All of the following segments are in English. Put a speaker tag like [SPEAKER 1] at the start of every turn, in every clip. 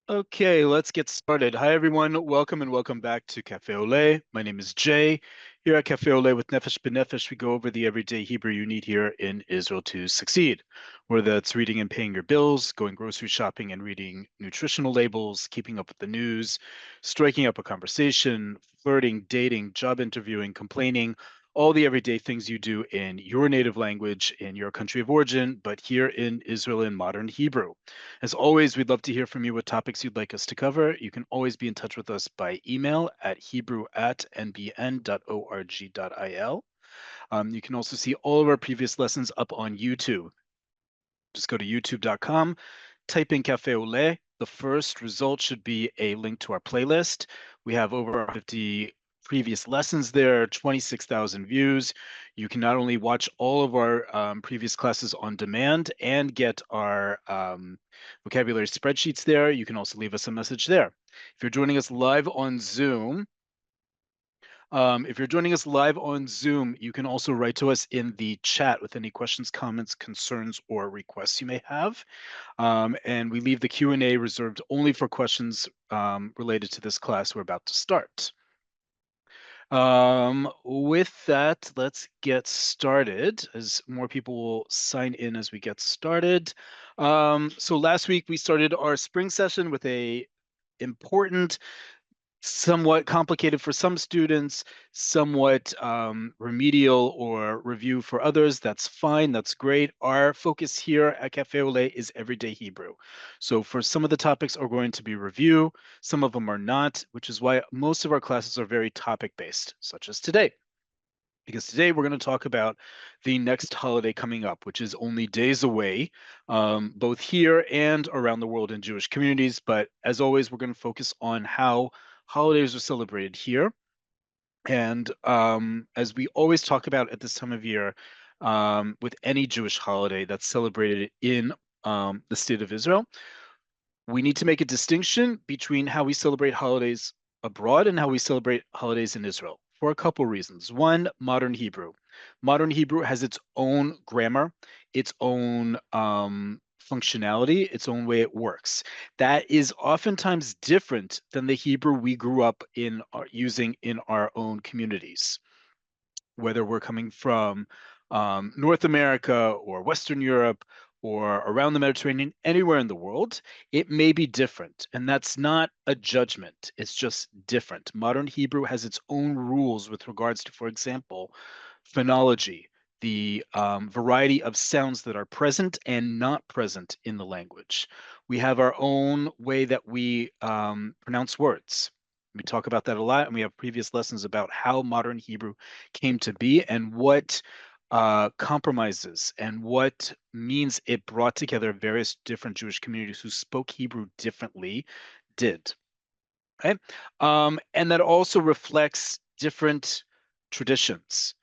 [SPEAKER 1] Okay, let's get started. Hi, everyone. Welcome and welcome back to Cafe Oleh. My name is Jay. Here at Cafe Oleh with Nefesh B'Nefesh, we go over the everyday Hebrew you need here in Israel to succeed. Whether that's reading and paying your bills, going grocery shopping and reading nutritional labels, keeping up with the news, striking up a conversation, flirting, dating, job interviewing, complaining, all the everyday things you do in your native language, in your country of origin, but here in Israel in modern Hebrew. As always, we'd love to hear from you what topics you'd like us to cover. You can always be in touch with us by email at hebrew@nbn.org.il. You can also see all of our previous lessons up on YouTube. Just go to youtube.com, type in Cafe Oleh. The first result should be a link to our playlist. We have over 50 previous lessons there, 26,000 views. You can not only watch all of our previous classes on demand and get our vocabulary spreadsheets there, you can also leave us a message there. If you're joining us live on Zoom, you can also write to us in the chat with any questions, comments, concerns, or requests you may have. And we leave the Q&A reserved only for questions related to this class we're about to start. With that, let's get started as more people will sign in as we get started. So last week we started our spring session with a important, somewhat complicated for some students, somewhat remedial or review for others. That's fine. That's great. Our focus here at Cafe Oleh is everyday Hebrew. So for some of the topics are going to be review, some of them are not, which is why most of our classes are very topic-based, such as today. Because today we're going to talk about the next holiday coming up, which is only days away, both here and around the world in Jewish communities. But as always, we're going to focus on how holidays are celebrated here. And as we always talk about at this time of year, with any Jewish holiday that's celebrated in the state of Israel, we need to make a distinction between how we celebrate holidays abroad and how we celebrate holidays in Israel for a couple reasons. One, modern Hebrew. Modern Hebrew has its own grammar, its own functionality, its own way it works. That is oftentimes different than the Hebrew we grew up in using in our own communities, whether we're coming from North America or Western Europe or around the Mediterranean, anywhere in the world, it may be different. And that's not a judgment, it's just different. Modern Hebrew has its own rules with regards to, for example, phonology, the variety of sounds that are present and not present in the language. We have our own way that we pronounce words. We talk about that a lot, and we have previous lessons about how modern Hebrew came to be and what compromises and what means it brought together various different Jewish communities who spoke Hebrew differently did. Okay. And that also reflects different traditions.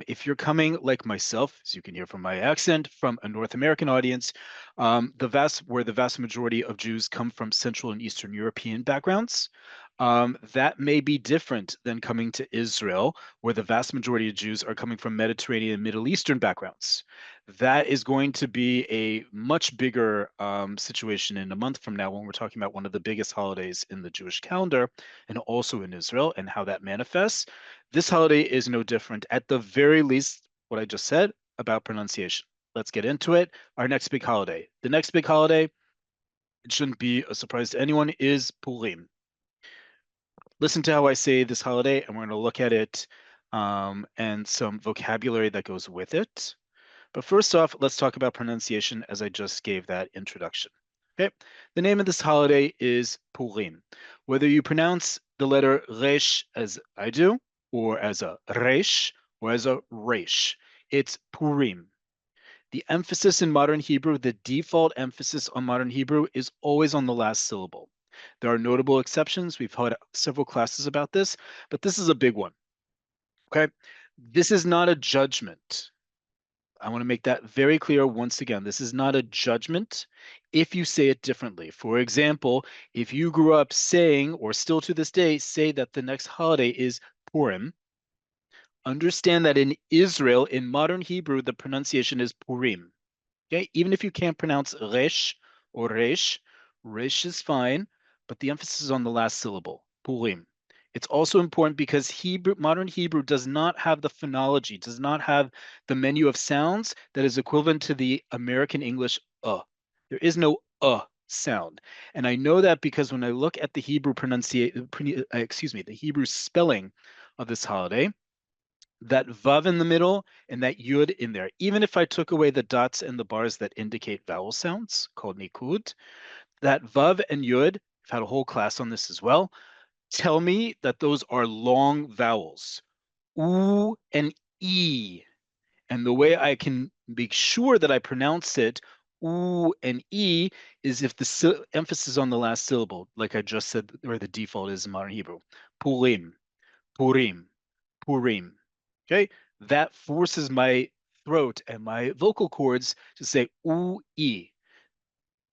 [SPEAKER 1] If you're coming like myself, as you can hear from my accent, from a North American audience, where the vast majority of Jews come from Central and Eastern European backgrounds, that may be different than coming to Israel, where the vast majority of Jews are coming from Mediterranean and Middle Eastern backgrounds. That is going to be a much bigger situation in a month from now when we're talking about one of the biggest holidays in the Jewish calendar and also in Israel and how that manifests. This holiday is no different, at the very least, what I just said about pronunciation. Let's get into it. Our next big holiday. The next big holiday, it shouldn't be a surprise to anyone, is Purim. Listen to how I say this holiday, and we're going to look at it and some vocabulary that goes with it. But first off, let's talk about pronunciation as I just gave that introduction. Okay, the name of this holiday is Purim. Whether you pronounce the letter Resh as I do, or as a Resh, or as a Resh, it's Purim. The emphasis in modern Hebrew, the default emphasis on modern Hebrew is always on the last syllable. There are notable exceptions. We've had several classes about this, but this is a big one. Okay, this is not a judgment. I want to make that very clear once again. This is not a judgment if you say it differently. For example, if you grew up saying, or still to this day, say that the next holiday is Purim, understand that in Israel, in modern Hebrew, the pronunciation is Purim. Okay, even if you can't pronounce Resh or Resh, Resh is fine. but the emphasis is on the last syllable, Purim. It's also important because modern Hebrew does not have the phonology, does not have the menu of sounds that is equivalent to the American English There is no sound. And I know that because when I look at the Hebrew the Hebrew spelling of this holiday, that vav in the middle and that yud in there, even if I took away the dots and the bars that indicate vowel sounds, called nikud, that vav and yud, I've had a whole class on this as well, tell me that those are long vowels, u and e. And the way I can make sure that I pronounce it, u and e, is if the emphasis on the last syllable, like I just said, where the default is in modern Hebrew. Purim, Purim, Purim. Okay, that forces my throat and my vocal cords to say u e.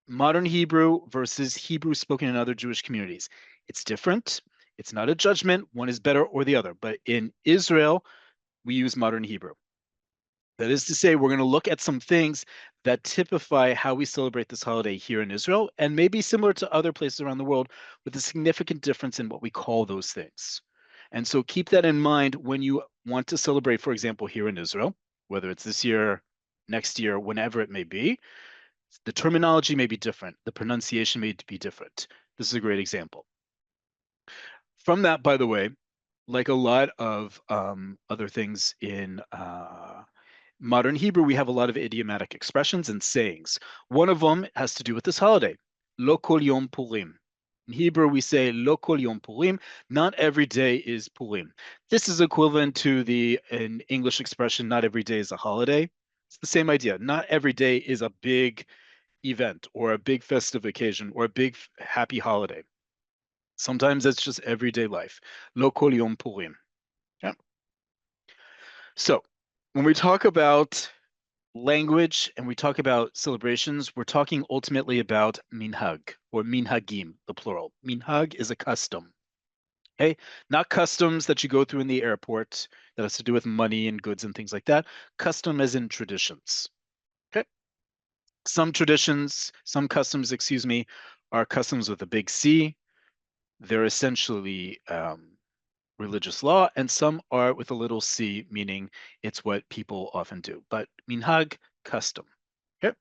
[SPEAKER 1] Modern Hebrew versus Hebrew spoken in other Jewish communities. It's different. It's not a judgment. One is better or the other. But in Israel, we use modern Hebrew. That is to say, we're going to look at some things that typify how we celebrate this holiday here in Israel and maybe similar to other places around the world with a significant difference in what we call those things. And so keep that in mind when you want to celebrate, for example, here in Israel, whether it's this year, next year, whenever it may be. The terminology may be different. The pronunciation may be different. This is a great example. From that, by the way, like a lot of other things in modern Hebrew, we have a lot of idiomatic expressions and sayings. One of them has to do with this holiday, Lo kol yom Purim. In Hebrew, we say Lo kol yom Purim. Not every day is Purim. This is equivalent to the an English expression, not every day is a holiday. It's the same idea. Not every day is a big event or a big festive occasion or a big happy holiday. Sometimes it's just everyday life. Lo kol yom Purim. Yeah. So when we talk about language and we talk about celebrations, we're talking ultimately about minhag or minhagim, the plural. Minhag is a custom. Okay, not customs that you go through in the airport that has to do with money and goods and things like that. Custom as in traditions. Okay, some traditions, some customs, excuse me, are customs with a big C. They're essentially religious law, and some are with a little c, meaning it's what people often do. But minhag, custom. Okay.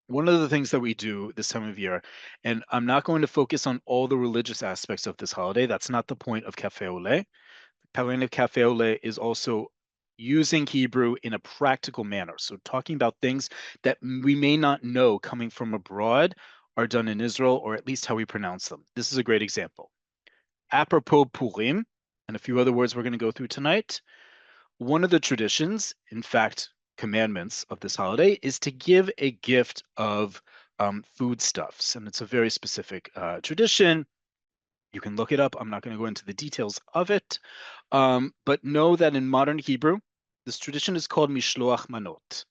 [SPEAKER 1] One of the things that we do this time of year, and I'm not going to focus on all the religious aspects of this holiday. That's not the point of Cafe Oleh. The point of Cafe Oleh is also using Hebrew in a practical manner. So talking about things that we may not know coming from abroad are done in Israel, or at least how we pronounce them. This is a great example. Apropos Purim, and a few other words we're going to go through tonight, one of the traditions, in fact, commandments of this holiday, is to give a gift of foodstuffs. And it's a very specific tradition. You can look it up. I'm not going to go into the details of it. But know that in modern Hebrew, this tradition is called Mishloach Manot.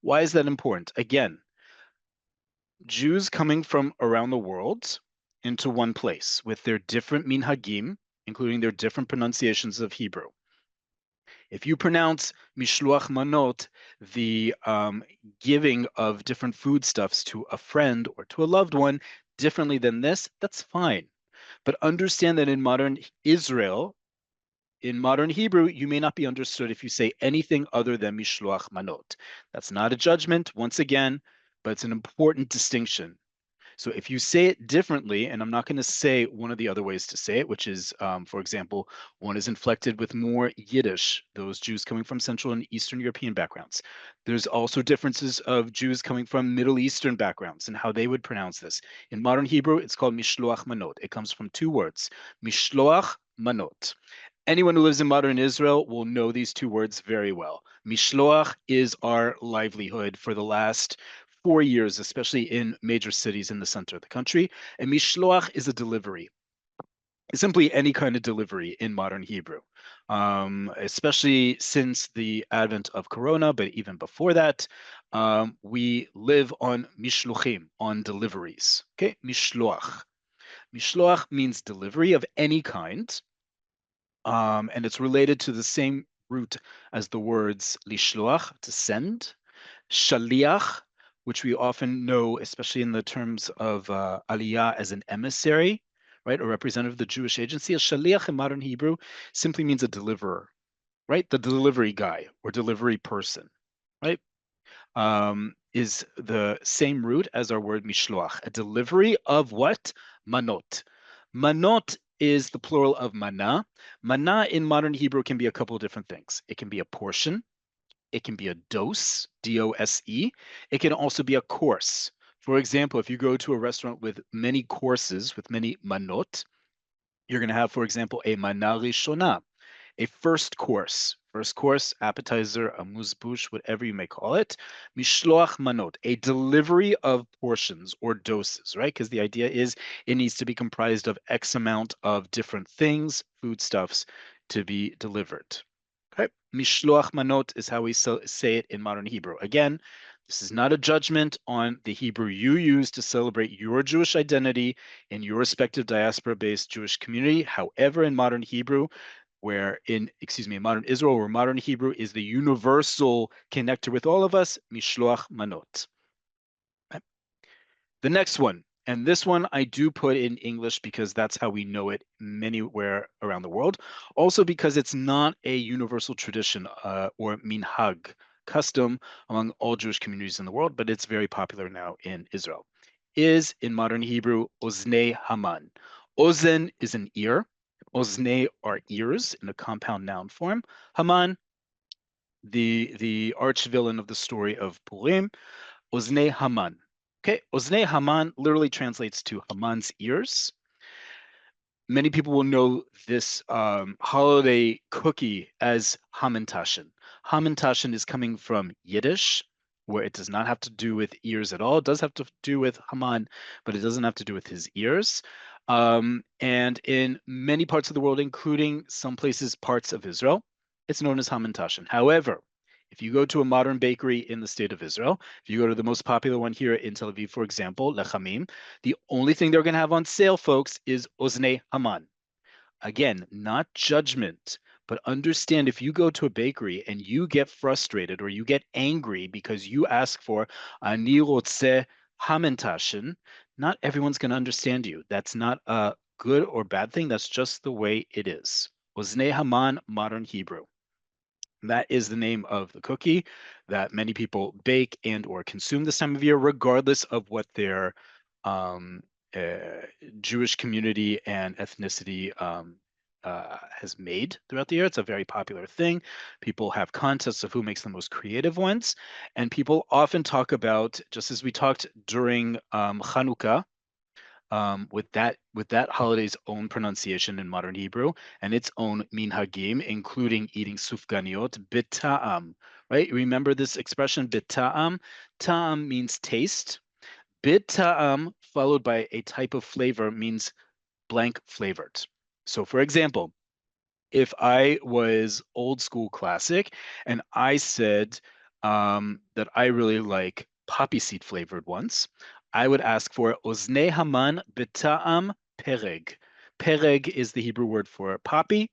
[SPEAKER 1] Why is that important? Again, Jews coming from around the world into one place with their different minhagim, including their different pronunciations of Hebrew. If you pronounce mishluach manot, the giving of different foodstuffs to a friend or to a loved one, differently than this, that's fine. But understand that in modern Israel, in modern Hebrew, you may not be understood if you say anything other than mishluach manot. That's not a judgment, once again, but it's an important distinction. So if you say it differently, and I'm not going to say one of the other ways to say it, which is, for example, one is inflected with more Yiddish, those Jews coming from Central and Eastern European backgrounds. There's also differences of Jews coming from Middle Eastern backgrounds and how they would pronounce this. In modern Hebrew, it's called mishloach manot. It comes from two words, mishloach manot. Anyone who lives in modern Israel will know these two words very well. Mishloach is our livelihood for the last 4 years, especially in major cities in the center of the country. And mishloach is a delivery. It's simply any kind of delivery in modern Hebrew, especially since the advent of Corona, but even before that, we live on mishluchim, on deliveries. Okay, mishloach. Mishloach means delivery of any kind, and it's related to the same root as the words lishloach, to send, shaliach, which we often know, especially in the terms of Aliyah, as an emissary, right? A representative of the Jewish agency. A shaliach in modern Hebrew simply means a deliverer, right? The delivery guy or delivery person, right? Is the same root as our word mishloach, a delivery of what? Manot. Manot is the plural of mana. Mana in modern Hebrew can be a couple of different things. It can be a portion, it can be a dose, D-O-S-E. It can also be a course. For example, if you go to a restaurant with many courses, with many manot, you're going to have, for example, a mana rishona, a first course, appetizer, amuse-bouche, whatever you may call it, mishloach manot, a delivery of portions or doses, right? Because the idea is it needs to be comprised of X amount of different things, foodstuffs, to be delivered. Okay, mishloach manot is how we say it in modern Hebrew. Again, this is not a judgment on the Hebrew you use to celebrate your Jewish identity in your respective diaspora-based Jewish community. However, in modern Hebrew, modern Israel, where modern Hebrew is the universal connector with all of us, mishloach manot. The next one, and this one I do put in English because that's how we know it anywhere around the world. Also because it's not a universal tradition or minhag, custom among all Jewish communities in the world, but it's very popular now in Israel. Is in modern Hebrew, oznei Haman. Ozen is an ear. Oznei are ears in a compound noun form. Haman, the arch villain of the story of Purim, Oznei Haman. Okay, Oznei Haman literally translates to Haman's ears. Many people will know this holiday cookie as Hamantaschen. Hamantaschen is coming from Yiddish, where it does not have to do with ears at all. It does have to do with Haman, but it doesn't have to do with his ears. And in many parts of the world, including some places, parts of Israel, it's known as Hamantaschen. However, if you go to a modern bakery in the state of Israel, if you go to the most popular one here in Tel Aviv, for example, Lechamim, the only thing they're going to have on sale, folks, is Oznei Haman. Again, not judgment, but understand if you go to a bakery and you get frustrated or you get angry because you ask for Ani rotze Hamantaschen, not everyone's going to understand you. That's not a good or bad thing. That's just the way it is. Oznei Haman, modern Hebrew. That is the name of the cookie that many people bake and or consume this time of year, regardless of what their um, uh, Jewish community and ethnicity has made throughout the year. It's a very popular thing. People have contests of who makes the most creative ones. And people often talk about, just as we talked during Chanukah, with that holiday's own pronunciation in modern Hebrew and its own minhagim, including eating sufganiot bita'am, right? Remember this expression bita'am? Ta'am means taste. Bita'am followed by a type of flavor means blank flavored. So for example, if I was old school classic and I said that I really like poppy seed flavored ones, I would ask for Oznei Haman Bita'am Pereg. Pereg is the Hebrew word for poppy.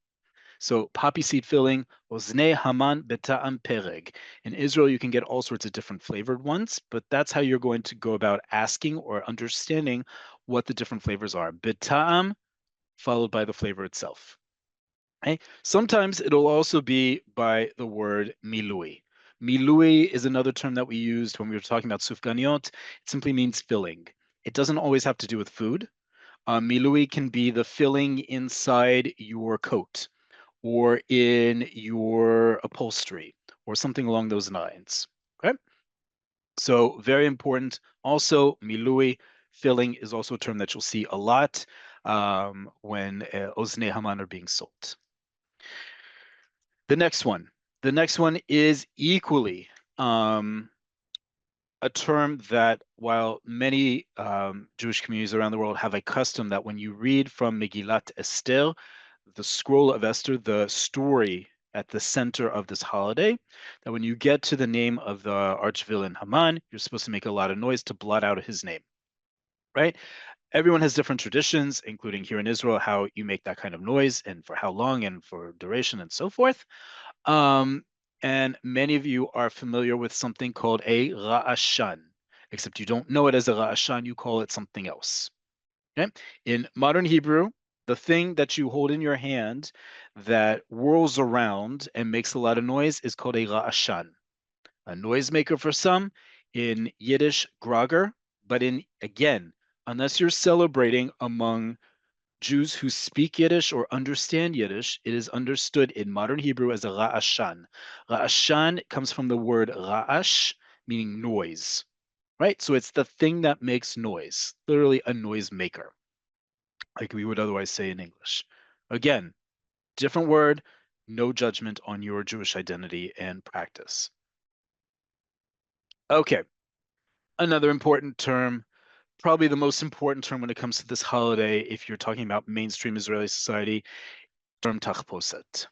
[SPEAKER 1] So poppy seed filling, Oznei Haman Bita'am Pereg. In Israel, you can get all sorts of different flavored ones, but that's how you're going to go about asking or understanding what the different flavors are. Bita'am followed by the flavor itself. Okay? Sometimes it'll also be by the word milui. Milui is another term that we used when we were talking about sufganiot. It simply means filling. It doesn't always have to do with food. Milui can be the filling inside your coat or in your upholstery or something along those lines. Okay? So very important. Also, milui, filling, is also a term that you'll see a lot when Oznei Haman are being sold. The next one. The next one is equally a term that, while many Jewish communities around the world have a custom that when you read from Megillat Esther, the scroll of Esther, the story at the center of this holiday, that when you get to the name of the archvillain Haman, you're supposed to make a lot of noise to blot out his name, right? Everyone has different traditions, including here in Israel, how you make that kind of noise and for how long and for duration and so forth. Um, and many of you are familiar with something called a ra'ashan. except you don't know it as a ra'ashan, you call it something else. Okay? In modern Hebrew, the thing that you hold in your hand that whirls around and makes a lot of noise is called a ra'ashan. A noisemaker for some, in Yiddish, grogger, but again, unless you're celebrating among Jews who speak Yiddish or understand Yiddish, it is understood in modern Hebrew as a ra'ashan. Ra'ashan comes from the word ra'ash, meaning noise, right? So it's the thing that makes noise, literally a noise maker, like we would otherwise say in English. Again, different word, no judgment on your Jewish identity and practice. Okay, another important term, probably the most important term when it comes to this holiday, if you're talking about mainstream Israeli society, term tachposet.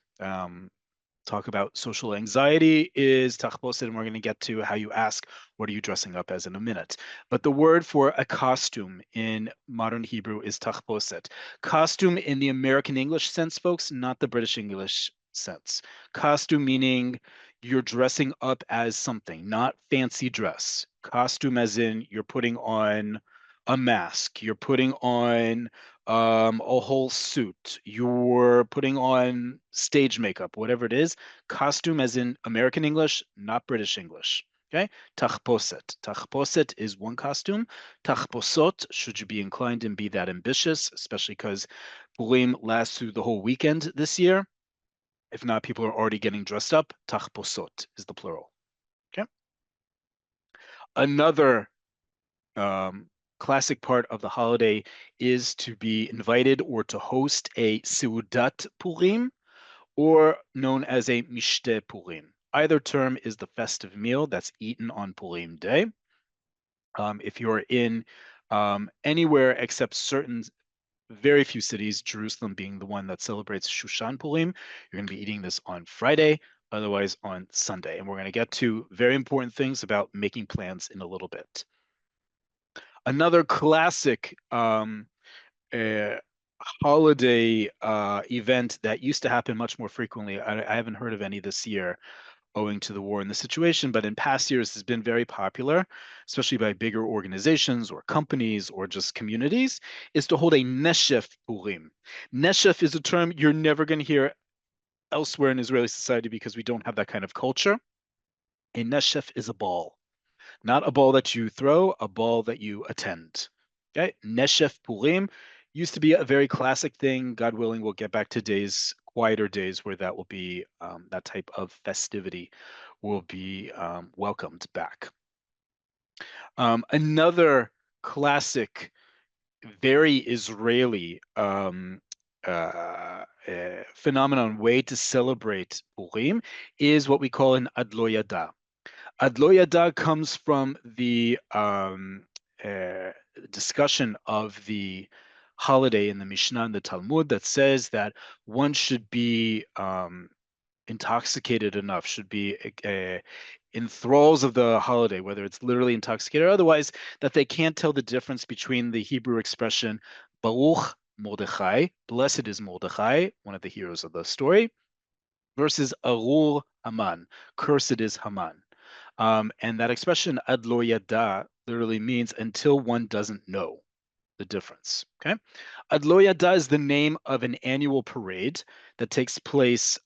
[SPEAKER 1] Talk about social anxiety is tachposet, and we're going to get to how you ask, what are you dressing up as in a minute. But the word for a costume in modern Hebrew is tachposet. Costume in the American English sense, folks, not the British English sense. Costume meaning you're dressing up as something, not fancy dress. Costume as in you're putting on a mask, you're putting on a whole suit, you're putting on stage makeup, whatever it is. Costume as in American English, not British English. Okay? Tachposet. Tachposet is one costume. Tachposot, should you be inclined and be that ambitious, especially because Purim lasts through the whole weekend this year. If not, people are already getting dressed up. Tachposot is the plural. Okay? Another classic part of the holiday is to be invited or to host a Seudat Purim, or known as a Mishte Purim. Either term is the festive meal that's eaten on Purim Day. If you're in anywhere except certain very few cities, Jerusalem being the one that celebrates Shushan Purim, you're going to be eating this on Friday, otherwise on Sunday. And we're going to get to very important things about making plans in a little bit. Another classic uh, holiday event that used to happen much more frequently. I haven't heard of any this year owing to the war and the situation, but in past years has been very popular, especially by bigger organizations or companies or just communities, is to hold a Neshef Purim. Neshef is a term you're never going to hear elsewhere in Israeli society because we don't have that kind of culture. A Neshef is a ball. Not a ball that you throw, a ball that you attend. Okay, Neshef Purim used to be a very classic thing. God willing, we'll get back to days, quieter days, where that will be that type of festivity will be welcomed back. Another classic, very Israeli phenomenon, way to celebrate Purim is what we call an Adloyada. Adloyada comes from the uh, discussion of the holiday in the Mishnah and the Talmud that says that one should be intoxicated enough, should be in thralls of the holiday, whether it's literally intoxicated or otherwise, that they can't tell the difference between the Hebrew expression Baruch Mordechai, blessed is Mordechai, one of the heroes of the story, versus Arur Haman, cursed is Haman. And that expression ad lo yada literally means until one doesn't know the difference. Okay, ad lo yada is the name of an annual parade that takes place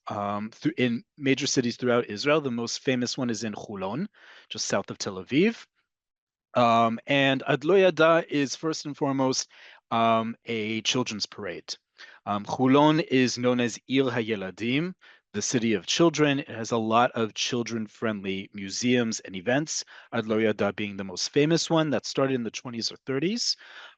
[SPEAKER 1] in major cities throughout Israel. The most famous one is in Hulon, just south of Tel Aviv. And ad lo yada is first and foremost a children's parade. Hulon is known as Ir HaYeladim, the city of children. It has a lot of children-friendly museums and events, Ad Lo Yada being the most famous one that started in the 20s or 30s.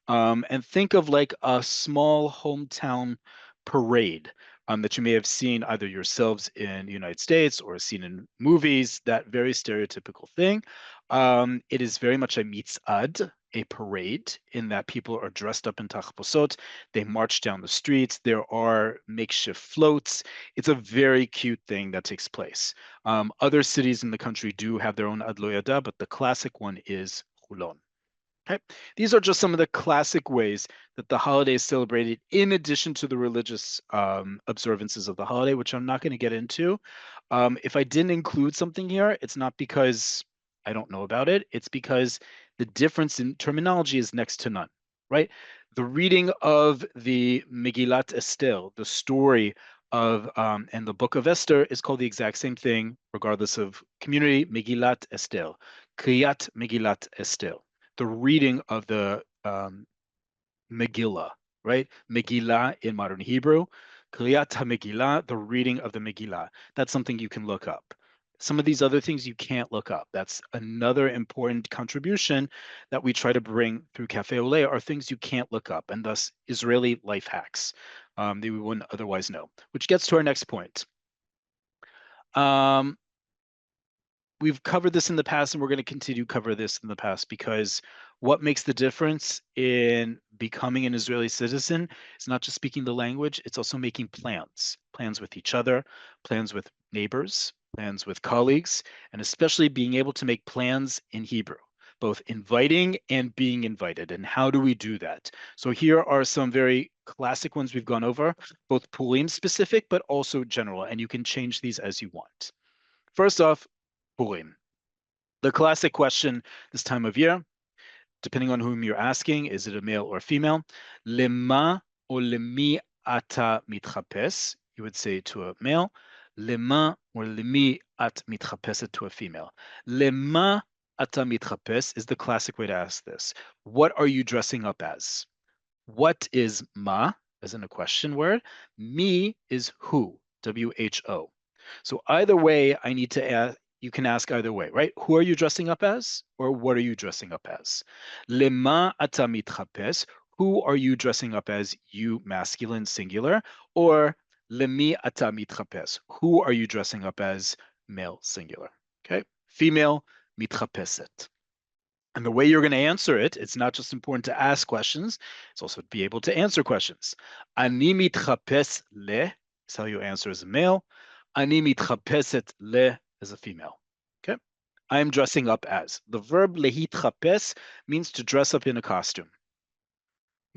[SPEAKER 1] And think of like a small hometown parade that you may have seen either yourselves in the United States or seen in movies, that very stereotypical thing. It is very much a mitzad, a parade, in that people are dressed up in tachposot. They march down the streets. There are makeshift floats. It's a very cute thing that takes place. Other cities in the country do have their own adloyada, but the classic one is Hulon. Okay. These are just some of the classic ways that the holiday is celebrated, in addition to the religious observances of the holiday, which I'm not going to get into. If I didn't include something here, it's not because I don't know about it. It's because The difference in terminology is next to none, right? The reading of the Megillat Esther, the story of and the Book of Esther is called the exact same thing, regardless of community. Megillat Esther, Kriyat Megillat Esther, the reading of the Megillah, right? Megillah in modern Hebrew, Kriyat HaMegillah, the reading of the Megillah. That's something you can look up. Some of these other things you can't look up. That's another important contribution that we try to bring through Cafe Oleh are things you can't look up, and thus Israeli life hacks that we wouldn't otherwise know. Which gets to our next point. We've covered this in the past, and we're going to continue to cover this in the past because what makes the difference in becoming an Israeli citizen is not just speaking the language, it's also making plans, plans with each other, plans with neighbors, plans with colleagues, and especially being able to make plans in Hebrew, both inviting and being invited. And how do we do that? So here are some very classic ones we've gone over, both Purim specific, but also general, and you can change these as you want. First off, Purim. The classic question this time of year, depending on whom you're asking, is it a male or female? Lema or lemi ata mitchapes? You would say to a male. Lema or lemi at mitchapeset to a female. Lema ata mitchapes is the classic way to ask this. What are you dressing up as? What is ma, as in a question word? Me is who, W-H-O. So either way, I need to ask, you can ask either way, right? Who are you dressing up as? Or what are you dressing up as? Lema ata mitchapes. Who are you dressing up as? You, masculine, singular. Or lemi ata mitchapes. Who are you dressing up as? Male, singular. Okay? Female, mitchapeset. And the way you're going to answer it, it's not just important to ask questions, it's also to be able to answer questions. Ani mitchapes le is how you answer as a male. Ani mitchapeset le as a female. Okay? I'm dressing up as. The verb lehitchapes means to dress up in a costume.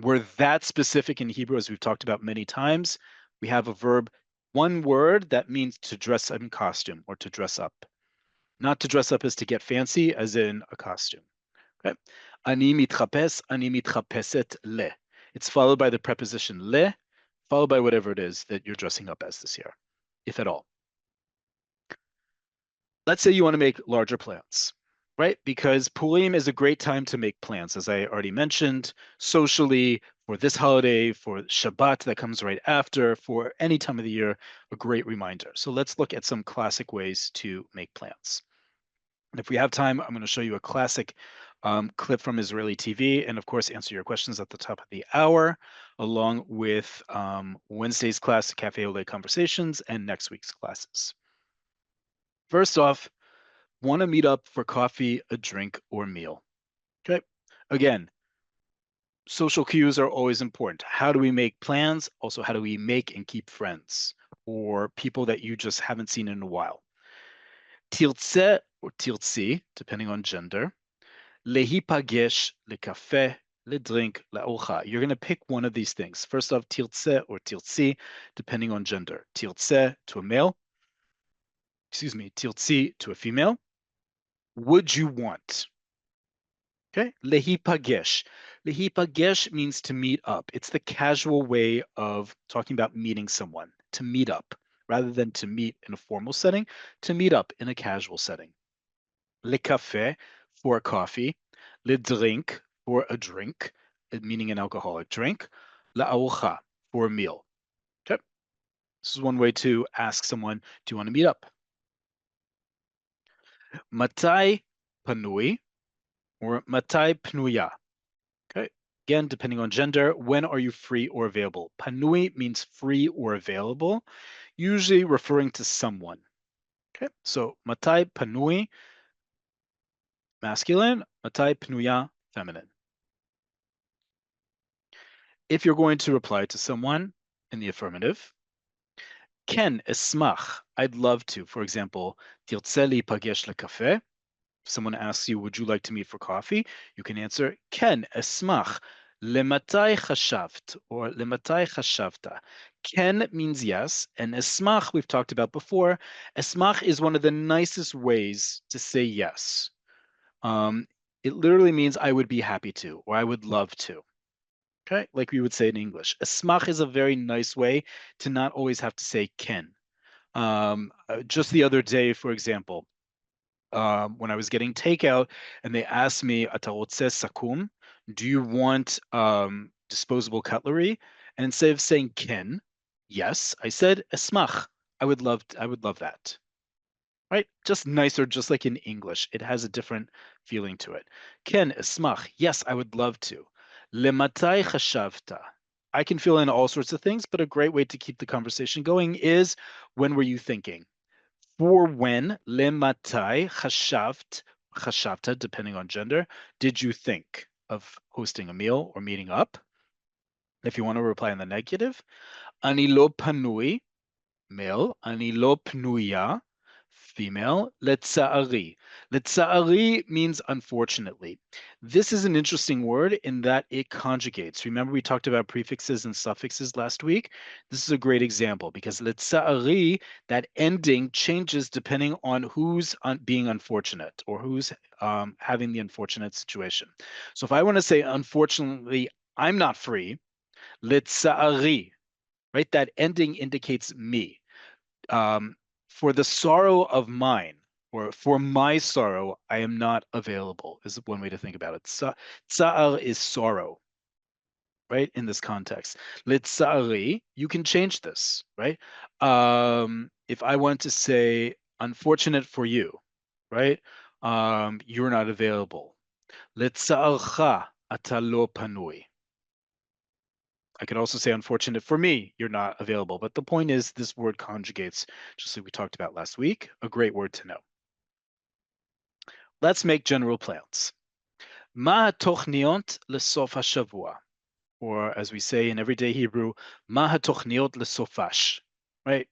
[SPEAKER 1] We're that specific in Hebrew, as we've talked about many times. We have a verb, one word that means to dress in costume or to dress up. Not to dress up as to get fancy, as in a costume. Okay. Ani mitchapes, ani mitchapeset le. It's followed by the preposition le, followed by whatever it is that you're dressing up as this year, if at all. Let's say you want to make larger plans, right? Because Purim is a great time to make plans, as I already mentioned, socially, for this holiday, for Shabbat that comes right after, for any time of the year, a great reminder. So let's look at some classic ways to make plans. And if we have time, I'm going to show you a classic clip from Israeli TV, and of course, answer your questions at the top of the hour, along with Wednesday's class, Cafe Oleh Conversations, and next week's classes. First off, want to meet up for coffee, a drink, or meal. Okay. Again, social cues are always important. How do we make plans? Also, how do we make and keep friends or people that you just haven't seen in a while? Tirtze or tirtzi, depending on gender. Lehipagesh, lekafeh, ledrink, laorcha. You're going to pick one of these things. First off, tirtze or tirtzi, depending on gender. Tirtze to a male. Excuse me, tirtzi to a female. Would you want? Okay, lehipagesh. Lehipagesh means to meet up. It's the casual way of talking about meeting someone, to meet up, rather than to meet in a formal setting, to meet up in a casual setting. Le café for coffee, le drink for a drink, meaning an alcoholic drink, la arucha for a meal. Okay, this is one way to ask someone, do you want to meet up? Matai panui or matai pnuya. Okay, again, depending on gender, when are you free or available? Panui means free or available, usually referring to someone. Okay, so matai panui, masculine, matai pnuya, feminine. If you're going to reply to someone in the affirmative, Ken esmach, I'd love to. For example, tirtze lipagesh lekafeh. If someone asks you, would you like to meet for coffee? You can answer, Ken esmach. Lematai chashaft or lematai chashavta. Ken means yes, and esmach we've talked about before. Esmach is one of the nicest ways to say yes. It literally means I would be happy to, or I would love to. Okay, like we would say in English. Esmach is a very nice way to not always have to say ken. Just the other day, for example, when I was getting takeout and they asked me, "Ata rotze sakum? Do you want disposable cutlery?" And instead of saying ken, yes, I said esmach. I would love that. Right? Just nicer, just like in English. It has a different feeling to it. Ken, esmach. Yes, I would love to. Lematai chashavta. I can fill in all sorts of things, but a great way to keep the conversation going is when were you thinking? For when, lematai chashavta, depending on gender, did you think of hosting a meal or meeting up? If you want to reply in the negative, ani lo panui, male, ani lo pnuya, female, letza'ari. Letza'ari means unfortunately. This is an interesting word in that it conjugates. Remember we talked about prefixes and suffixes last week? This is a great example because letza'ari, that ending changes depending on who's being unfortunate or who's having the unfortunate situation. So if I want to say, unfortunately, I'm not free, letza'ari, right? That ending indicates me. Um, for the sorrow of mine, or for my sorrow, I am not available, is one way to think about it. Tsa'ar is sorrow, right? In this context. Litza'ari, you can change this, right? If I want to say, unfortunate for you, right? You're not available. Litza'archa ata lo panui. I could also say, unfortunate for me, you're not available. But the point is, this word conjugates, just like we talked about last week, a great word to know. Let's make general plans. Ma hatochniot lesof hashavua, or as we say in everyday Hebrew, ma hatochniot lesofash, right?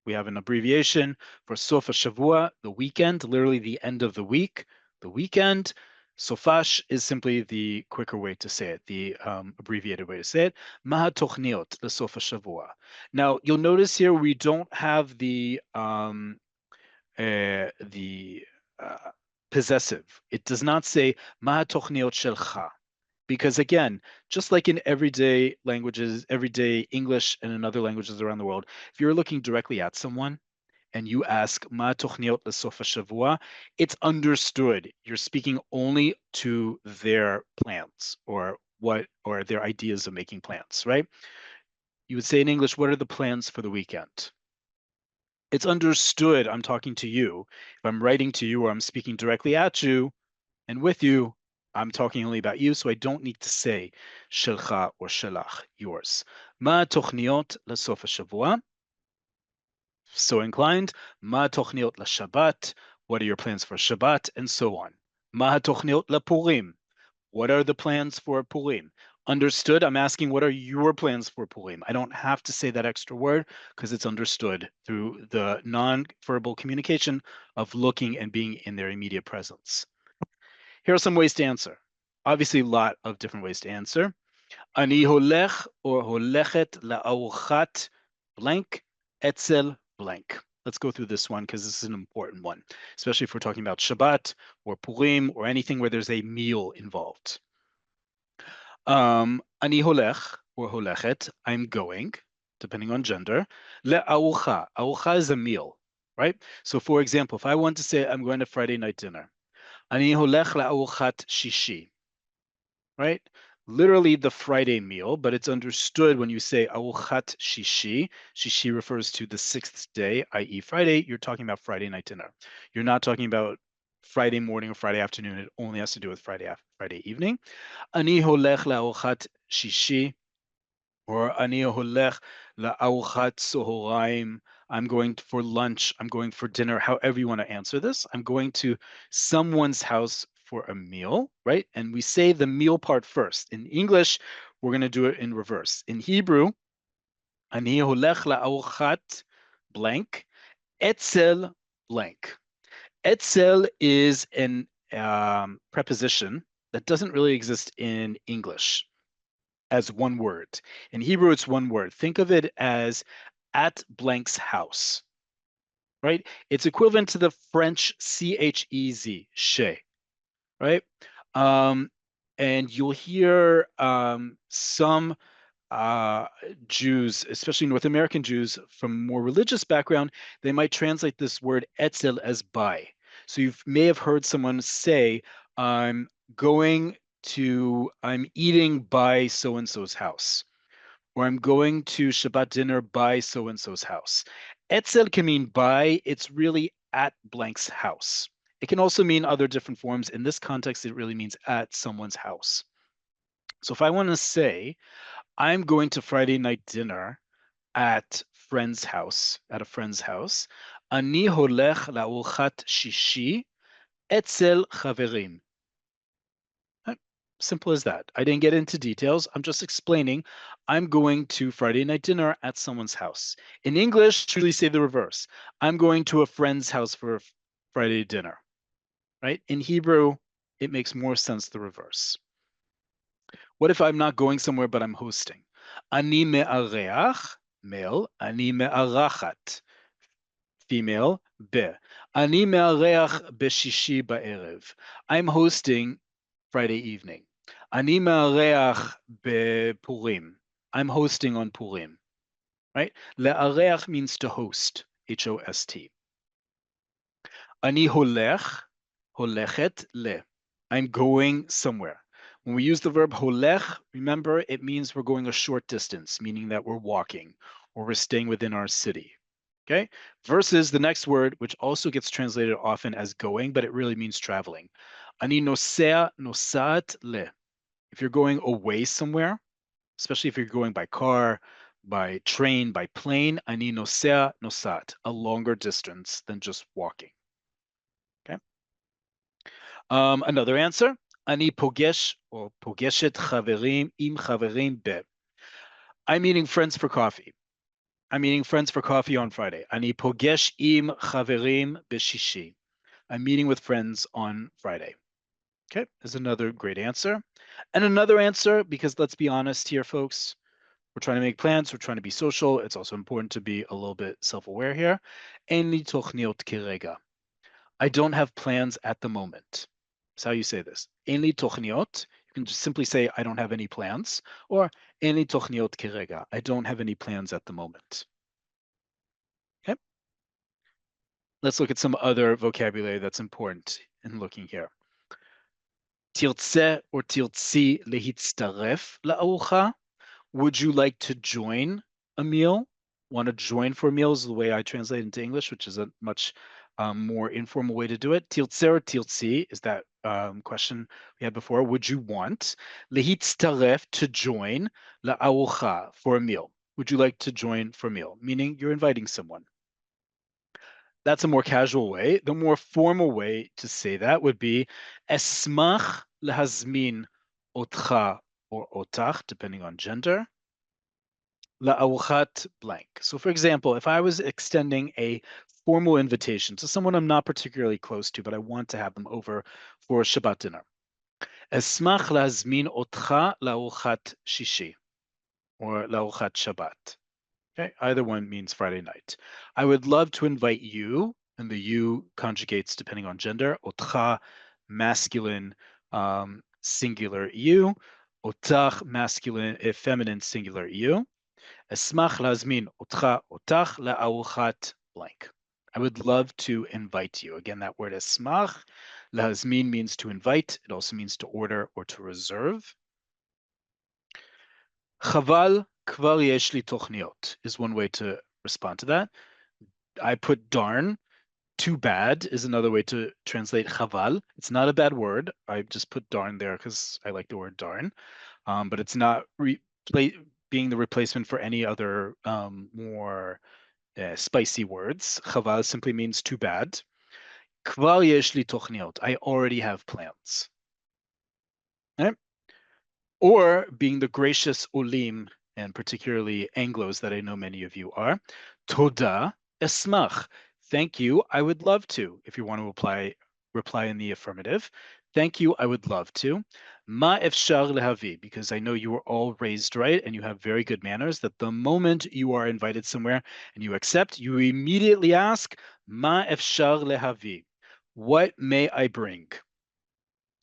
[SPEAKER 1] We have an abbreviation for Sof Shavua, the weekend, literally the end of the week, the weekend. Sofash is simply the quicker way to say it, the abbreviated way to say it. Maha tochniot leSof Shavua. Now you'll notice here we don't have the possessive. It does not say Maha tochniot shelcha. Because again, just like in everyday languages, everyday English and in other languages around the world, if you're looking directly at someone and you ask Ma tochniot lesof hashavua, it's understood. You're speaking only to their plans or their ideas of making plans, right? You would say in English, what are the plans for the weekend? It's understood I'm talking to you. If I'm writing to you or I'm speaking directly at you and with you, I'm talking only about you, so I don't need to say shelcha or shelach, yours. Ma tochniot lesof hashavua. So inclined, ma tochniot Shabbat, what are your plans for Shabbat, and so on. Ma tochniot Purim, what are the plans for Purim? Understood, I'm asking what are your plans for Purim? I don't have to say that extra word because it's understood through the non-verbal communication of looking and being in their immediate presence. Here are some ways to answer. Obviously, a lot of different ways to answer. Ani holech or holechet la'aruchat blank etzel blank. Let's go through this one because this is an important one, especially if we're talking about Shabbat or Purim or anything where there's a meal involved. Ani holech or holechet, I'm going, depending on gender. Le'arucha, arucha is a meal, right? So for example, if I want to say I'm going to Friday night dinner, ani holech la'aruchat shishi, right? Literally the Friday meal, but it's understood when you say aruchat shishi. Shishi refers to the sixth day, i.e. Friday. You're talking about Friday night dinner. You're not talking about Friday morning or Friday afternoon. It only has to do with Friday evening. Ani holech la'aruchat shishi, or ani holech la'aruchat sohoraim. I'm going for lunch. I'm going for dinner. However you want to answer this. I'm going to someone's house for a meal, right? And we say the meal part first. In English, we're going to do it in reverse. In Hebrew, ani holech la'aruchat blank, etzel blank. Etzel is an preposition that doesn't really exist in English as one word. In Hebrew, it's one word. Think of it as at blank's house, right? It's equivalent to the French chez, chez, right? Um, and you'll hear some uh, Jews, especially North American Jews from more religious background, they might translate this word etzel as by. So you may have heard someone say, I'm I'm eating by so and so's house, or I'm going to Shabbat dinner by so and so's house. Etzel can mean by, it's really at blank's house. It can also mean other different forms. In this context, it really means at someone's house. So if I want to say, I'm going to Friday night dinner at a friend's house. אני הולך לארוחת שישי אצל חברים. Simple as that. I didn't get into details. I'm just explaining I'm going to Friday night dinner at someone's house. In English, truly say the reverse. I'm going to a friend's house for a Friday dinner, right? In Hebrew, it makes more sense the reverse. What if I'm not going somewhere, but I'm hosting? אני מארח, male, אני מארחת, female, ב. אני מארח בשישי בערב. I'm hosting Friday evening. אני מארח בפורים. I'm hosting on Purim, right? לארח means to host, H-O-S-T. אני הולך, הולכת ל. I'm going somewhere. When we use the verb holech, remember it means we're going a short distance, meaning that we're walking or we're staying within our city. Okay? Versus the next word, which also gets translated often as going, but it really means traveling. אני נוסע, נוסעת ל. If you're going away somewhere, especially if you're going by car, by train, by plane, אני נוסע, נוסעת, a longer distance than just walking. Okay? Another answer, אני פוגש או פוגשת חברים עם חברים ב. I'm meeting friends for coffee. I'm meeting friends for coffee on Friday. אני פוגש עם חברים בשישי. I'm meeting with friends on Friday. Okay, is another great answer. And another answer, because let's be honest here, folks, we're trying to make plans, we're trying to be social. It's also important to be a little bit self-aware here. אין לי תוכניות כרגע. I don't have plans at the moment. That's how you say this. אין לי תוכניות. You can just simply say, I don't have any plans. Or אין לי תוכניות כרגע. I don't have any plans at the moment. Okay. Let's look at some other vocabulary that's important in looking here. תרצה or תרצי להצטרף לארוחה. Would you like to join a meal? Want to join for meals, the way I translate into English, which is a much more informal way to do it. Tiltze or tiltzi is that question we had before. Would you want lehitztaref to join la'arucha for a meal? Would you like to join for a meal? Meaning you're inviting someone. That's a more casual way. The more formal way to say that would be esmach lehazmin otcha or otach, depending on gender. La'aruchat blank. So for example, if I was extending a formal invitation to someone I'm not particularly close to, but I want to have them over for Shabbat dinner. Esmach להזמין אותך לארוחת שישי, or לארוחת Shabbat. Okay, either one means Friday night. I would love to invite you, and the you conjugates depending on gender. Otcha, masculine, singular you. Otach, masculine, feminine, singular you. אשמח להזמין אותך, אותך לארוחת blank. I would love to invite you. Again, that word אשמח, להזמין means to invite. It also means to order or to reserve. חבל, כבר יש לי תוכניות is one way to respond to that. I put darn. Too bad is another way to translate chaval. It's not a bad word. I just put darn there because I like the word darn, but it's not being the replacement for any other more spicy words. Chaval simply means too bad. כבר יש לי תוכניות. I already have plans. Right? Or being the gracious olim, and particularly Anglos that I know many of you are, toda esmach. Thank you, I would love to. If you want to reply in the affirmative. Thank you, I would love to. Ma efshar lehavi, because I know you were all raised right and you have very good manners, that the moment you are invited somewhere and you accept, you immediately ask, Ma efshar lehavi, what may I bring?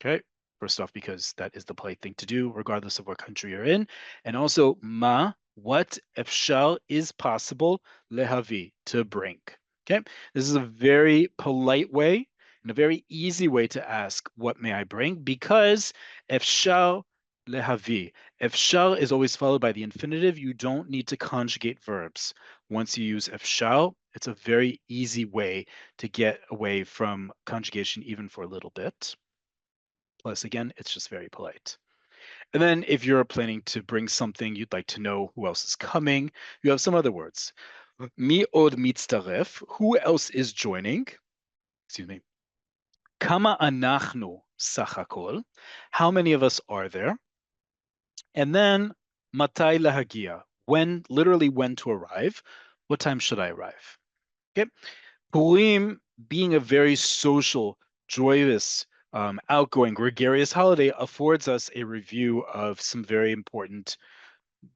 [SPEAKER 1] Okay, First off, because that is the polite thing to do, regardless of what country you're in. And also, ma, what efshar is possible, lehavi, to bring. Okay, this is a very polite way and a very easy way to ask, what may I bring? Because efshar lehavi. Efshar is always followed by the infinitive. You don't need to conjugate verbs. Once you use efshar, it's a very easy way to get away from conjugation even for a little bit. Plus, again, it's just very polite. And then if you're planning to bring something, you'd like to know who else is coming, you have some other words. Mi od mitztaref, who else is joining? Excuse me. Kama anachnu sachakol, how many of us are there? And then matai lahagia, when, literally when to arrive. What time should I arrive? Okay. Purim, being a very social, joyous, outgoing, gregarious holiday, affords us a review of some very important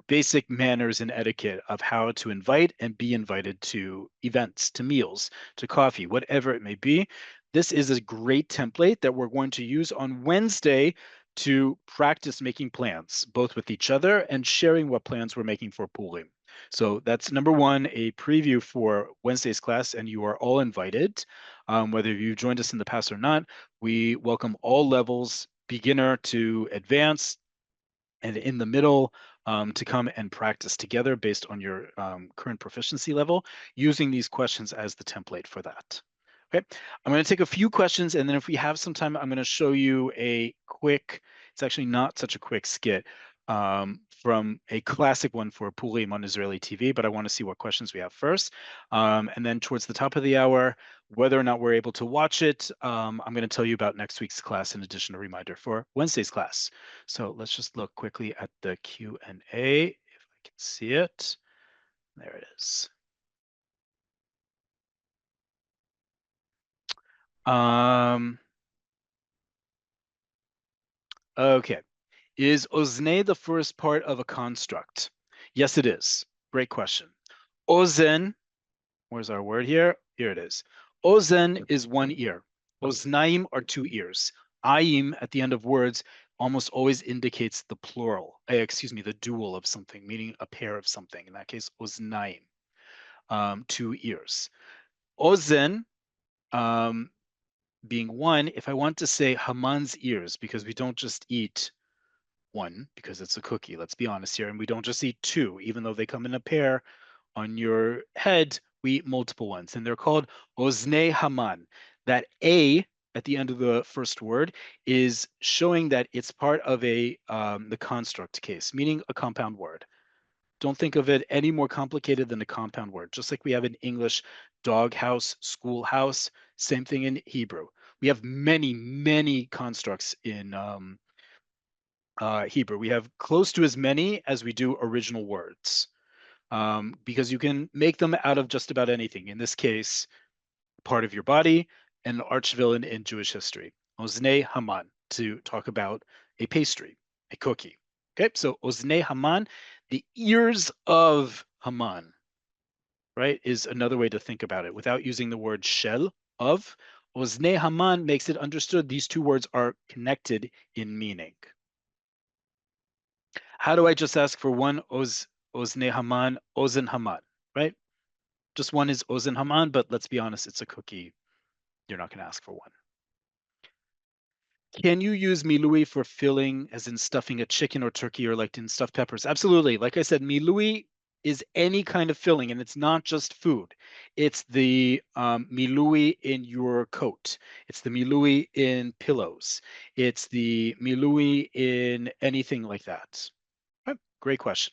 [SPEAKER 1] basic manners and etiquette of how to invite and be invited to events, to meals, to coffee, whatever it may be. This is a great template that we're going to use on Wednesday to practice making plans, both with each other and sharing what plans we're making for Purim. So that's number one, a preview for Wednesday's class, and you are all invited. Whether you've joined us in the past or not, we welcome all levels, beginner to advanced, and in the middle, to come and practice together based on your current proficiency level, using these questions as the template for that. Okay, I'm going to take a few questions, and then if we have some time, I'm going to show you a quick, it's actually not such a quick skit, from a classic one for Purim on Israeli TV, but I want to see what questions we have first. And then towards the top of the hour, whether or not we're able to watch it, I'm going to tell you about next week's class in addition to a reminder for Wednesday's class. So let's just look quickly at the Q&A, if I can see it. There it is. Okay. Is ozne the first part of a construct? Yes, it is. Great question. Ozen, where's our word here? Here it is. Ozen is one ear. Oznaim are two ears. Ayim at the end of words almost always indicates the plural, excuse me, the dual of something, meaning a pair of something. In that case, oznaim, two ears. Ozen, um, being one, if I want to say Haman's ears, because we don't just eat one, because it's a cookie, let's be honest here, and we don't just eat two, even though they come in a pair on your head, we eat multiple ones, and they're called Ozne Haman. That A at the end of the first word is showing that it's part of a the construct case, meaning a compound word. Don't think of it any more complicated than a compound word. Just like we have in English, doghouse, schoolhouse, same thing in Hebrew. We have many, many constructs in Hebrew. We have close to as many as we do original words, because you can make them out of just about anything. In this case, part of your body, an archvillain in Jewish history. Ozne Haman, to talk about a pastry, a cookie. Okay, so Ozne Haman, the ears of Haman, right, is another way to think about it without using the word shel, of. Ozne Haman makes it understood these two words are connected in meaning. How do I just ask for one Ozne Haman, Ozen Haman, right? Just one is Ozen Haman, but let's be honest, it's a cookie. You're not going to ask for one. Can you use milui for filling, as in stuffing a chicken or turkey, or like in stuffed peppers? Absolutely. Like I said, milui is any kind of filling, and it's not just food. It's the milui in your coat. It's the milui in pillows. It's the milui in anything like that. Oh, great question.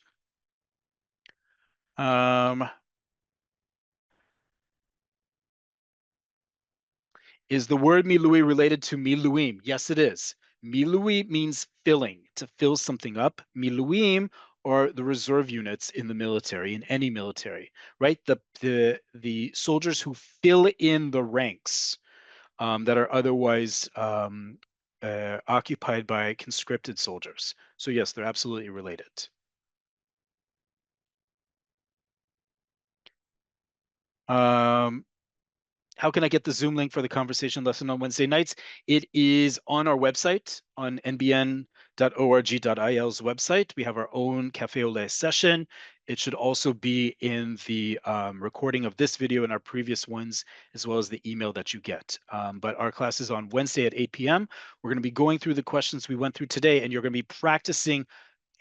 [SPEAKER 1] Is the word milui related to miluim? Yes, it is. Milui means filling, to fill something up. Miluim are the reserve units in the military, in any military, right? The soldiers who fill in the ranks that are otherwise occupied by conscripted soldiers. So yes, they're absolutely related. Um, How can I get the Zoom link for the conversation lesson on Wednesday nights? It is on our website, on nbn.org.il's website. We have our own Cafe Oleh session. It should also be in the recording of this video and our previous ones, as well as the email that you get. But our class is on Wednesday at 8 p.m. We're going to be going through the questions we went through today, and you're going to be practicing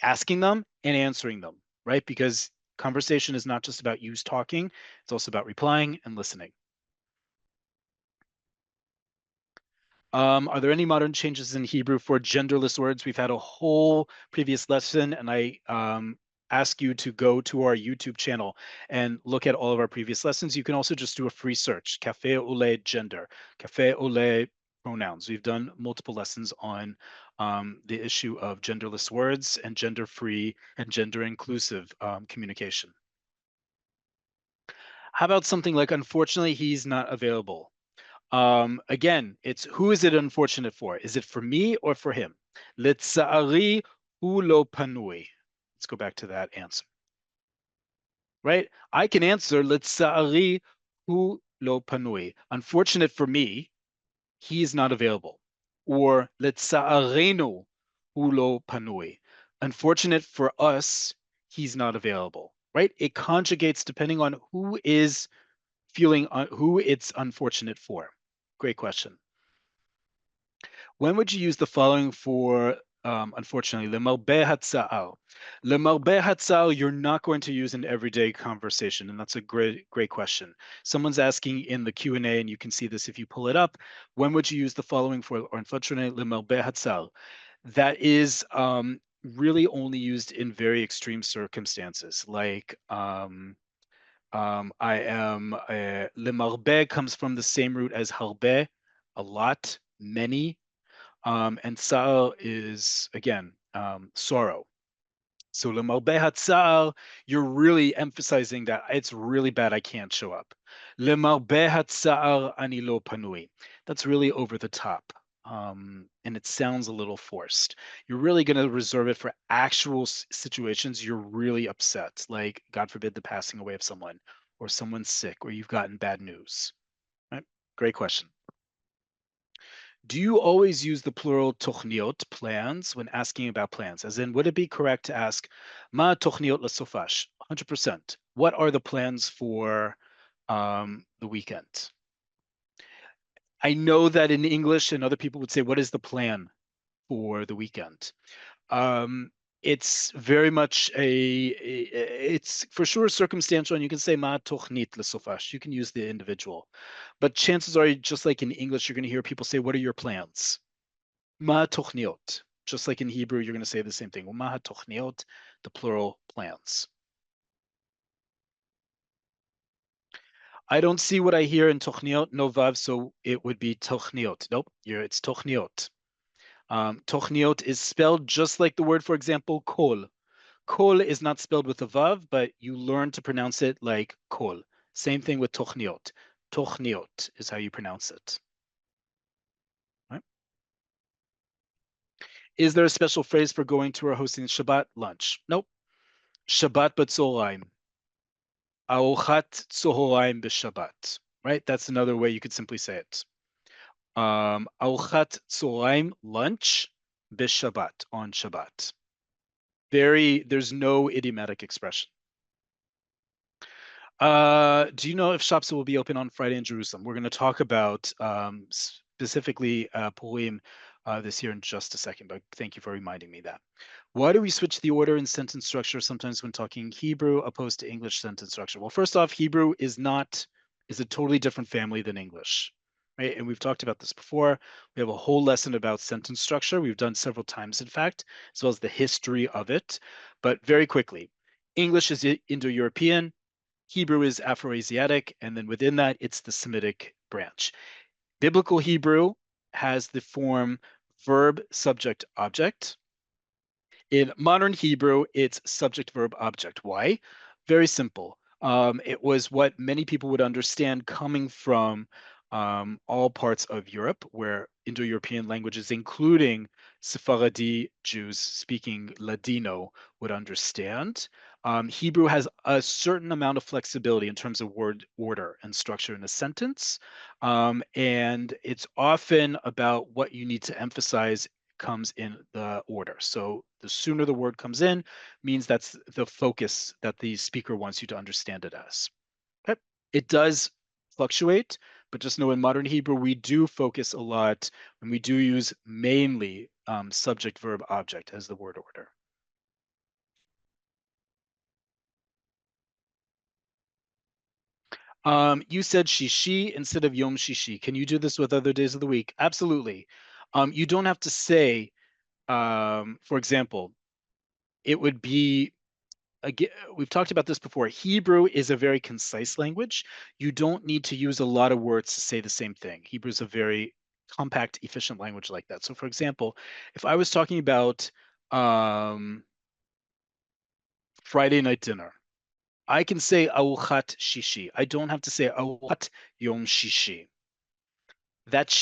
[SPEAKER 1] asking them and answering them, right? Because conversation is not just about you talking, it's also about replying and listening. Are there any modern changes in Hebrew for genderless words? We've had a whole previous lesson, and I ask you to go to our YouTube channel and look at all of our previous lessons. You can also just do a free search, Cafe Oleh gender, Cafe Oleh pronouns. We've done multiple lessons on the issue of genderless words and gender-free and gender-inclusive communication. How about something like, unfortunately, he's not available? Again, it's who is it unfortunate for? Is it for me or for him? לצערי הוא לא פנוי. Let's go back to that answer. Right? I can answer לצערי הוא לא פנוי. Unfortunate for me, he is not available. Or לצערנו הוא לא פנוי. Unfortunate for us, he's not available. Right? It conjugates depending on who is feeling, who it's unfortunate for. Great question. When would you use the following for, unfortunately, למרבה הצער? למרבה הצער, you're not going to use in everyday conversation, and that's a great question. Someone's asking in the Q&A, and you can see this if you pull it up. When would you use the following for, or unfortunately, למרבה הצער? That is really only used in very extreme circumstances, like I am, למרבה comes from the same root as הרבה, a lot, many. And tsar is, again, sorrow. So למרבה הצער, you're really emphasizing that it's really bad, I can't show up. למרבה הצער, אני לא פנוי. That's really over the top. And it sounds a little forced. You're really going to reserve it for actual situations you're really upset, like, God forbid, the passing away of someone, or someone's sick, or you've gotten bad news. Right? Great question. Do you always use the plural tochniot, plans, when asking about plans? As in, would it be correct to ask, ma tochniot lesofash? 100%. What are the plans for the weekend? I know that in English, and other people would say, what is the plan for the weekend? It's very much it's for sure circumstantial, and you can say ma tochnit lesofash. You can use the individual, but chances are, just like in English, you're going to hear people say, "What are your plans?" Ma tochniot. Just like in Hebrew, you're going to say the same thing. Ma tochniot, the plural plans. I don't see what I hear in tochniot, no vav, so it would be tochniot. Nope, it's tochniot. Tochniot is spelled just like the word, for example, kol. Kol is not spelled with a vav, but you learn to pronounce it like kol. Same thing with tochniot. Tochniot is how you pronounce it. Right? Is there a special phrase for going to or hosting Shabbat lunch? Nope. Shabbat b'tzoraim. Aochat tzoraim b'Shabbat. Right? That's another way you could simply say it. Aochat tzoraim, lunch, b'Shabbat, on Shabbat. There's no idiomatic expression. Do you know if shops will be open on Friday in Jerusalem? We're going to talk about specifically Purim this year in just a second, but thank you for reminding me that. Why do we switch the order in sentence structure sometimes when talking Hebrew opposed to English sentence structure? Well, first off, Hebrew is a totally different family than English, right? And we've talked about this before. We have a whole lesson about sentence structure. We've done several times, in fact, as well as the history of it. But very quickly, English is Indo-European, Hebrew is Afroasiatic, and then within that, it's the Semitic branch. Biblical Hebrew has the form verb, subject, object. In modern Hebrew, it's subject, verb, object. Why? Very simple. It was what many people would understand coming from all parts of Europe, where Indo-European languages, including Sephardi Jews speaking Ladino would understand. Hebrew has a certain amount of flexibility in terms of word order and structure in a sentence. And it's often about what you need to emphasize comes in the order. So the sooner the word comes in means that's the focus that the speaker wants you to understand it as. Okay. It does fluctuate, but just know in modern Hebrew, we do focus a lot and we do use mainly subject, verb, object as the word order. You said shishi instead of yom shishi. Can you do this with other days of the week? Absolutely. You don't have to say, for example, it would be again, we've talked about this before. Hebrew is a very concise language. You don't need to use a lot of words to say the same thing. Hebrew is a very compact, efficient language like that. So, for example, if I was talking about um, Friday night dinner, I can say aruchat shishi. I don't have to say aruchat yom shishi. That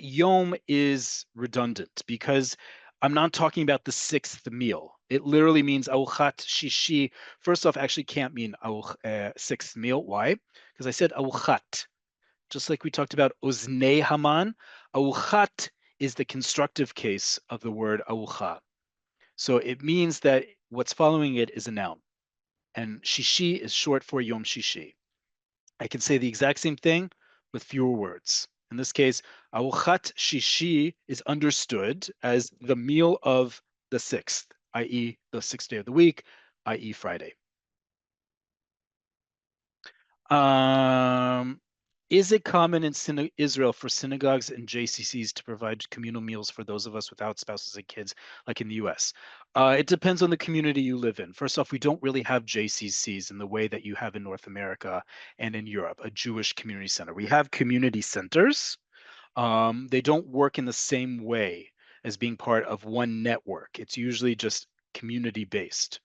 [SPEAKER 1] yom is redundant because I'm not talking about the sixth meal. It literally means aruchat shishi. First off, actually can't mean sixth meal. Why? Because I said aruchat. Just like we talked about oznei haman, aruchat is the constructive case of the word arucha. So it means that what's following it is a noun, and shishi is short for yom shishi. I can say the exact same thing with fewer words. In this case, aruchat shishi is understood as the meal of the sixth, i.e., the sixth day of the week, i.e., Friday. Um, is it common in Israel for synagogues and JCCs to provide communal meals for those of us without spouses and kids, like in the US? It depends on the community you live in. First off, we don't really have JCCs in the way that you have in North America and in Europe, a Jewish community center. We have community centers. They don't work in the same way as being part of one network. It's usually just community based.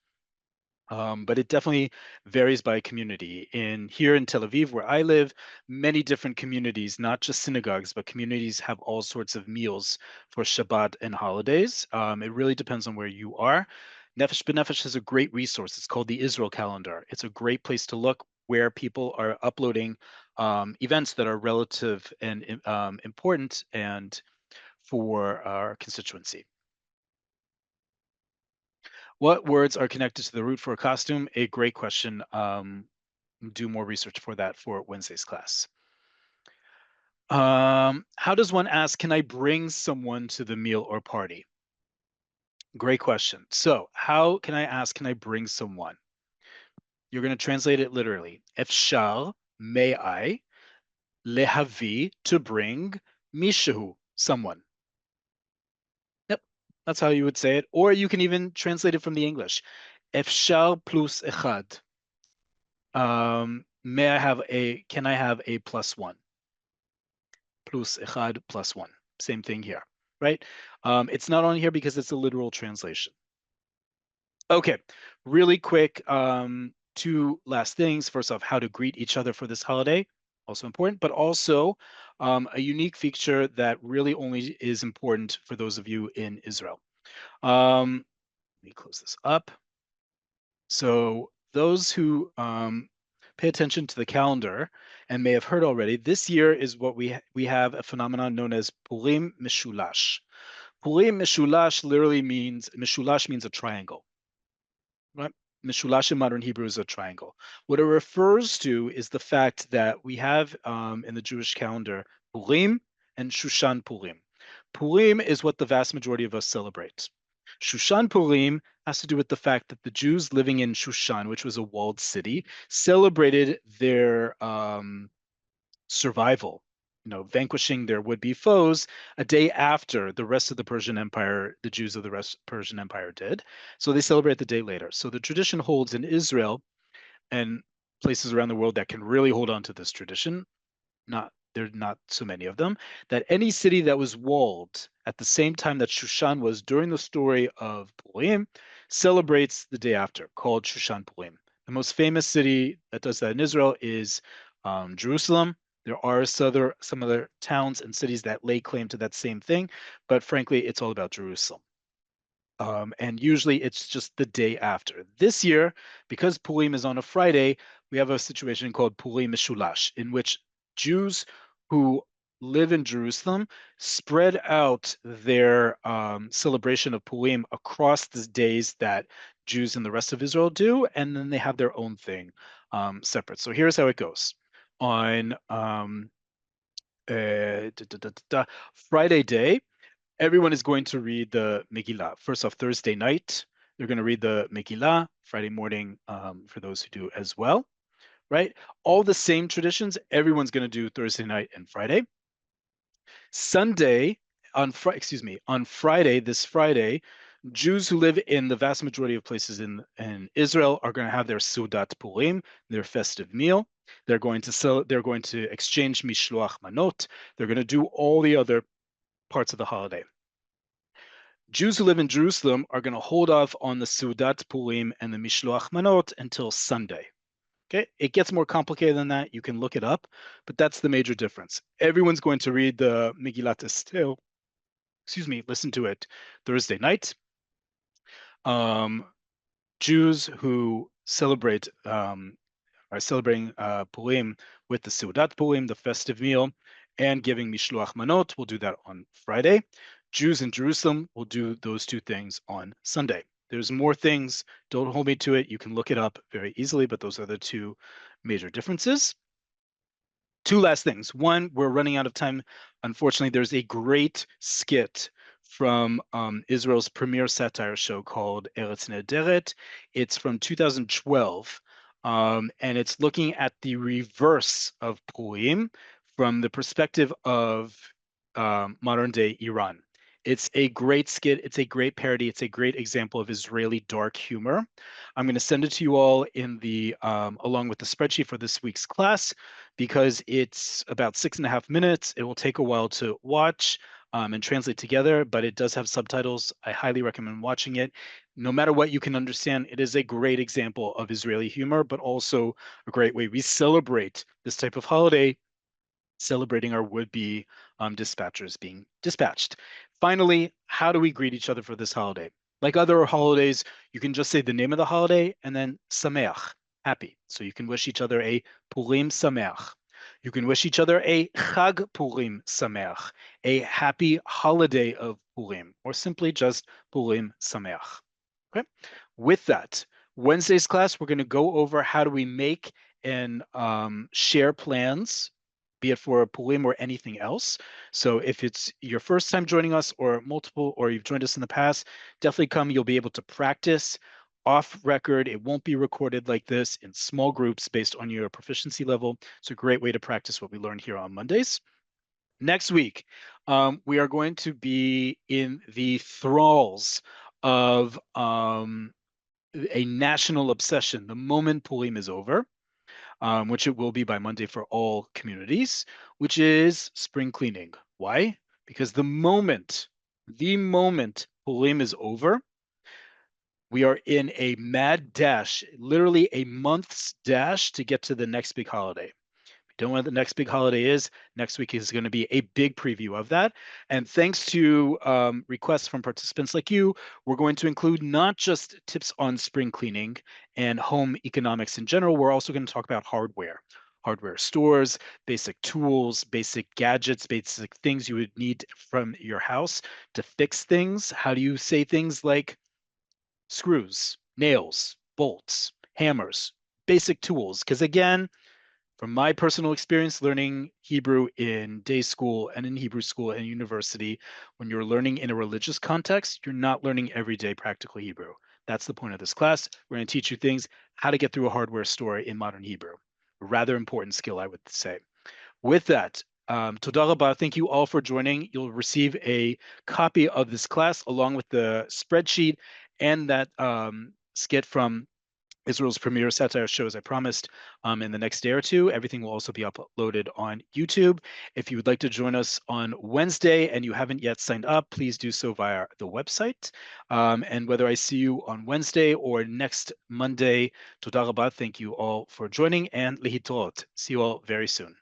[SPEAKER 1] But it definitely varies by community. Here in Tel Aviv, where I live, many different communities, not just synagogues, but communities have all sorts of meals for Shabbat and holidays. It really depends on where you are. Nefesh B'Nefesh is a great resource. It's called the Israel Calendar. It's a great place to look where people are uploading events that are relative and important and for our constituency. What words are connected to the root for a costume? A great question. Do more research for that for Wednesday's class. How does one ask, can I bring someone to the meal or party? Great question. So how can I ask, can I bring someone? You're going to translate it literally. Efshar, may I, lehavi, to bring, mishahu, someone. Yep, that's how you would say it. Or you can even translate it from the English. Efshar plus echad. Can I have a plus one? Plus echad plus one. Same thing here, right? It's not on here because it's a literal translation. Okay, really quick, two last things. First off, how to greet each other for this holiday, also important, but also a unique feature that really only is important for those of you in Israel. Let me close this up. So those who pay attention to the calendar and may have heard already, this year is what we have a phenomenon known as Purim Mishulash. Purim Mishulash literally means, Mishulash means a triangle, right? Mishulash in modern Hebrew is a triangle. What it refers to is the fact that we have in the Jewish calendar Purim and Shushan Purim. Purim is what the vast majority of us celebrate. Shushan Purim has to do with the fact that the Jews living in Shushan, which was a walled city, celebrated their survival, vanquishing their would-be foes a day after the rest of the Persian Empire, the Jews of the rest Persian Empire did. So they celebrate the day later. So the tradition holds in Israel and places around the world that can really hold on to this tradition. There are not so many of them, that any city that was walled at the same time that Shushan was during the story of Purim celebrates the day after, called Shushan Purim. The most famous city that does that in Israel is Jerusalem. There are some other towns and cities that lay claim to that same thing, but frankly, it's all about Jerusalem. And usually it's just the day after. This year, because Purim is on a Friday, we have a situation called Purim Mishulash, in which Jews who live in Jerusalem spread out their celebration of Purim across the days that Jews in the rest of Israel do, and then they have their own thing separate. So here's how it goes. On Friday day, everyone is going to read the Megillah. First off, Thursday night, they're going to read the Megillah. Friday morning, for those who do as well, right? All the same traditions, everyone's going to do Thursday night and Friday. Sunday, on Friday, this Friday, Jews who live in the vast majority of places in Israel are going to have their Sudat Purim, their festive meal. They're going to exchange Mishloach Manot. They're going to do all the other parts of the holiday. Jews who live in Jerusalem are going to hold off on the Sudat Purim and the Mishloach Manot until Sunday. Okay, it gets more complicated than that. You can look it up, but that's the major difference. Everyone's going to read the Megillat Esther, listen to it Thursday night. Jews who are celebrating Purim with the Seudat Purim, the festive meal, and giving Mishloach Manot. We'll do that on Friday. Jews in Jerusalem will do those two things on Sunday. There's more things. Don't hold me to it. You can look it up very easily, but those are the two major differences. Two last things. One, we're running out of time. Unfortunately, there's a great skit from Israel's premier satire show called Eretz Nederet. It's from 2012, and it's looking at the reverse of Purim from the perspective of modern day Iran. It's a great skit. It's a great parody. It's a great example of Israeli dark humor. I'm going to send it to you all in the along with the spreadsheet for this week's class because it's about 6.5 minutes. It will take a while to watch and translate together, but it does have subtitles. I highly recommend watching it. No matter what you can understand, it is a great example of Israeli humor, but also a great way we celebrate this type of holiday, celebrating our would-be dispatchers being dispatched. Finally, how do we greet each other for this holiday? Like other holidays, you can just say the name of the holiday and then Sameach, happy. So you can wish each other a Purim Sameach. You can wish each other a Chag Purim Sameach, a happy holiday of Purim, or simply just Purim Sameach. Okay. With that, Wednesday's class, we're going to go over how do we make and share plans, be it for Purim or anything else. So if it's your first time joining us or multiple, or you've joined us in the past, definitely come. You'll be able to practice off record. It won't be recorded like this in small groups based on your proficiency level. It's a great way to practice what we learned here on Mondays. Next week, we are going to be in the thralls of a national obsession the moment Purim is over, which it will be by Monday for all communities, which is spring cleaning. Why? Because the moment Purim is over, we are in a mad dash, literally a month's dash to get to the next big holiday. Don't know what the next big holiday is. Next week is going to be a big preview of that. And thanks to requests from participants like you, we're going to include not just tips on spring cleaning and home economics in general. We're also going to talk about hardware stores, basic tools, basic gadgets, basic things you would need from your house to fix things. How do you say things like screws, nails, bolts, hammers, basic tools? Because again, from my personal experience learning Hebrew in day school and in Hebrew school and university, when you're learning in a religious context, you're not learning everyday practical Hebrew. That's the point of this class. We're going to teach you things, how to get through a hardware store in modern Hebrew. A rather important skill, I would say. With that, Toda Rabah, thank you all for joining. You'll receive a copy of this class along with the spreadsheet and that skit from Israel's premier satire show, as I promised, in the next day or two. Everything will also be uploaded on YouTube. If you would like to join us on Wednesday and you haven't yet signed up, please do so via the website. And whether I see you on Wednesday or next Monday, Toda Rabah, thank you all for joining, and lehitrot. See you all very soon.